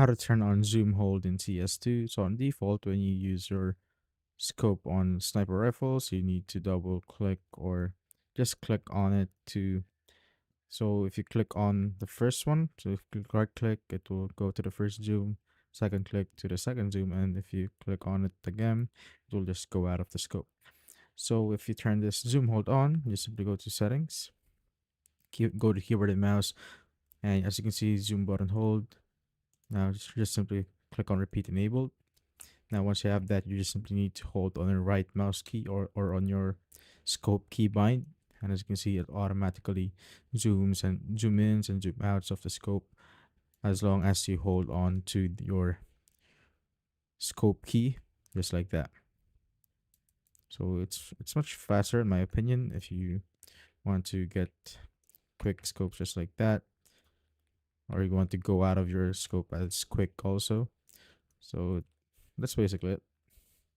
how to turn on zoom hold in CS2. So on default, when you use your scope on sniper rifles, you need to double click or just click on it to. So if you click on the first one, so if you right click, it will go to the first zoom, second click to the second zoom, and if you click on it again, it will just go out of the scope. So if you turn this zoom hold on, you simply go to settings, go to keyboard and mouse, and as you can see, zoom button hold. Now just simply click on repeat enabled. Now once you have that, you just simply need to hold on the right mouse key or on your scope keybind. And as you can see, it automatically zooms and zoom ins and zoom outs of the scope as long as you hold on to your scope key, just like that. So it's much faster in my opinion if you want to get quick scopes just like that, or you want to go out of your scope as quick also. So that's basically it.